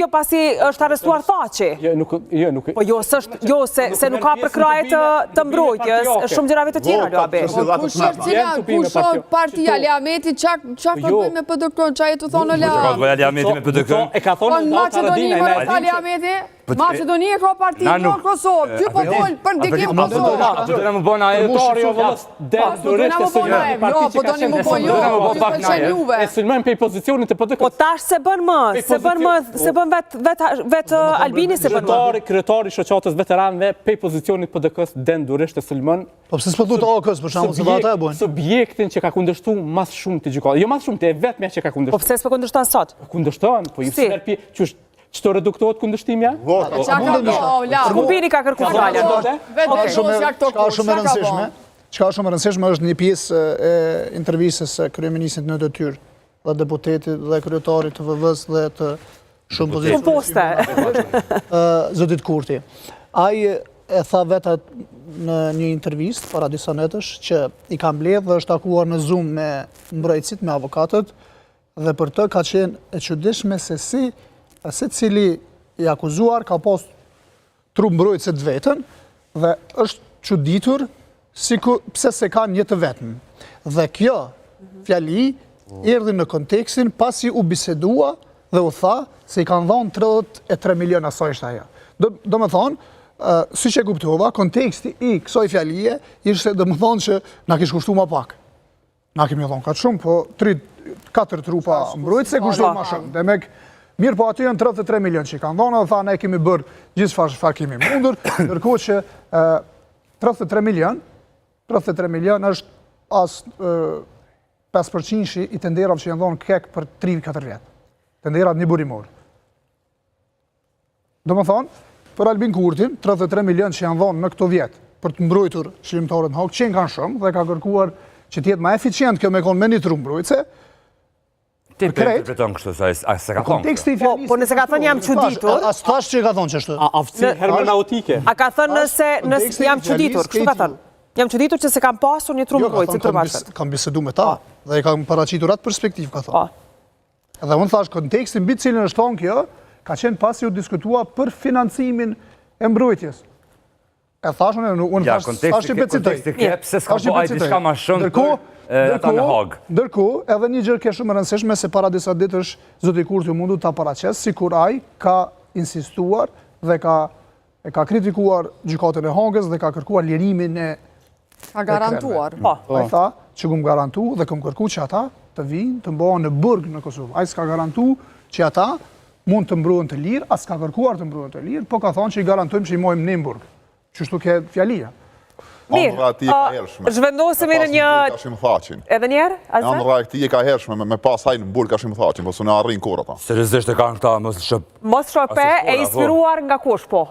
Jo, pasi është arrestuar Thaçi. Po jo, se nuk ka përkraje të mbrojtjes, shumë gjërave të tjera, Luabi. Kush është partia Leameti, qa ka bëjmë me PDK-n, qa jetu thonë Ka të bëja Leameti me PDK-n? Po në Macedoni më rëta Leameti, Macedoni e ka partia në Kosovë, ty po folë për ndikim Kosovë. Do të në më bëna e rëtari o vëllës Po do një më bëjmë jo, e sulmojmë pe pozicionit të PDK-s. Po tash se bën vetë Albini se bën më. Kryetari shoqatës veteranëve pe pozicionit PDK-s den durisht e sulmon. Po pse s'po thot AOK-s për shkakun se ata e bën. Subjektin që ka kundërshtuar më shumë të gjykatës. Jo më shumë, të vetmja që ka kundërshtuar. Po pse s'po kundërshton sot? Kundërshton, po ju smerpi çto reduktohet kundërshtimja? Skupini ka kërkuar falje. Çka shumë e rëndësishme është një pjesë e intervistës së kryeministit në detyrë dhe deputetit dhe kryetarit të VV-s dhe të shumë pozicioneve. Zotit Kurti. Ai e tha vetë në një intervistë para disa netësh që i ka mbledhë dhe është takuar në Zoom me mbrojtësit, me avokatët, dhe për të ka qenë e çuditshme se cili i akuzuar ka pas trup mbrojtësit vetën dhe është çuditur pse se kanë një të vetëm. Dhe kjo fjali erdhi në kontekstin pasi u bisedua dhe u tha se i kanë dhënë 33 milion asaj ishte ajo. Do më thonë, si që kuptova, konteksti i kësaj fjalie ishte do më thonë që na kishë kushtu ma pak. Na kemi thonë ka shumë, po 4 trupa mbrojtëse se kushtu ma shumë. Demek, mirë po aty janë 33 milion që i kanë dhënë dhe tha ne kemi bërë gjithë çfarë kemi mundur, ndërkohë që 33 milion është as 5% i tenderat që janë dhënë kek për 3-4 vjetë. Tenderat një burimor. Do më thonë, për Albin Kurtin, 33 milion që janë dhënë në këto vjetë për të mbrojtur çlirimtarët në hak, që kanë shumë dhe ka kërkuar që t'jetë më eficient kjo me konë me një trup mbrojtëse. Ti interpreton kështu se ka thonë. Po nëse ka thënë jam çuditur. As thash që ka thonë çështë. Aftësi hermenautike. A ka thënë nëse jam çuditur, kështu ka thënë. Jam çuditur që se kam pasur një trup mbrojtësi të bashkët. Kam bisedu me ta dhe i kam paraqitur atë perspektiv, ka thonë. Dhe unë thash kontekstin mbi cilin është thonë kjo, ka qenë pasi u diskutua për financimin e mbrojtjes. E thashën e unë thash që pecitoj. Pse s'ka po ajë diçka ma shumë për ata në Hag. Ndërkohë, edhe një gjë ke shumë e rëndësishme se para disa ditësh zoti Kurti mundu ta paraqes, sikur ai ka insistuar dhe ka kritikuar gjykatën e Hagës dhe ka kërkuar lirimin e ka garantuar. Ai tha që kum garantu dhe kum kërku që ata të vinë të mbohen në burg në Kosovë. Ai s'ka garantu që ata mund të mbrohen të lirë, as ka kërkuar të mbrohen të lirë, po ka thonë që i garantojmë që i mojmë në burg. Qështu ke fjalia. Mirë, zhvendosemi në një... Edhe njerë? Janë reakti e ka hershme me pas hajnë në burg ka shimë thaqin, po së në arrin kur ata. Seriozisht e kanë këta mos shëp. Mos shëpe e inspiruar nga kush, po.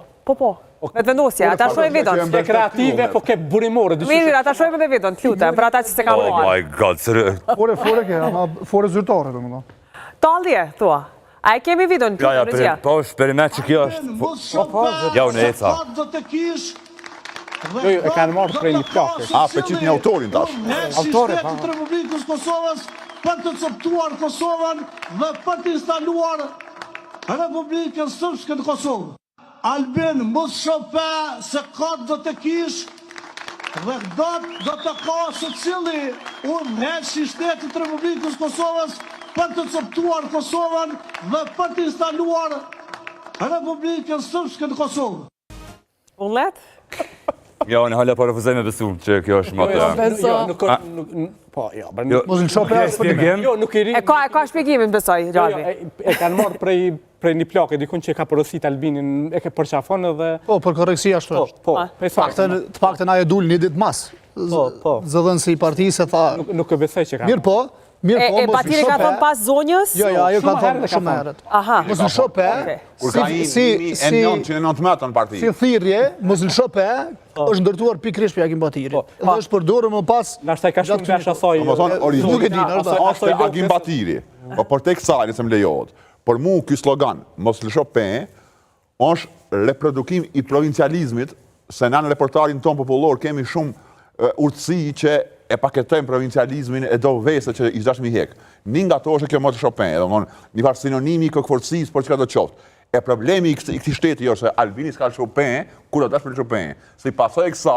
Me të vendosja, ata shojnë vidon. Ke kreative, po ke burimore. Mirë, ata shojnë me dhe vidon, të lutem, për ata që se ka marrë. Oh my god, serios. Fore ke, ama fore zyrtare, do më do. Talje, thua. A e kemi vidon, të Ja, po, shperimet që kjo është. Ja, unë e ca. Jo, e kanë marrë prej një plakë. Pe qitë një autorin tash. Autorin, pa. Të Republikës Kosovës për të coptuar Kosovën dhe për të instaluar Republikën Srpske të Kosovë. Albin, mos shope se katë do të kish dhe do të ka se cili unë heqë i shtetit Republikës Kosovës për të coptuar Kosovën dhe për të instaluar Republikën Srpske të Kosovë. Unë letë? Ja, unë hala po refuzoj me besu që kjo është më të... Mos në shope asë për një. E ka shpjegimin besoj, Gjavi. E kanë marrë prej një plakë, dikun që e ka përësit Albinin, e ke përqafon edhe... Po, për koreksi ashtu është. Po, të pakten aje dul një dit mas. Zëdhën si parti se tha... Nuk e besoj që ka. Mirë po, E patiri ka thonë pas zonjës? Jo, ajo ka thonë shumë herët. Aha. Mos në shope, Kur ka e 919 në parti. si thirrje, mos në shope, është ndërtuar pikrisht për Agim Batiri. Dhe është përdorur më pas... Nashtaj ka shumë vesh asaj... Më thonë, original, Agim Batiri. Po për tek saj, nëse më lejohet. Për mu, ky slogan, mos në shope, është reprodukim i provincializmit, se na në reportarin ton popullor kemi shumë urtësi që e paketojmë provincializmin e do vese që i zdashmi hek. Një nga to është kjo motë Chopin, një farë sinonimi i këkëforësis, por që ka do qoftë. E problemi i këtij shteti është se Albini s'ka Chopin, kur do dash për Chopin. Si pasojë e kësaj,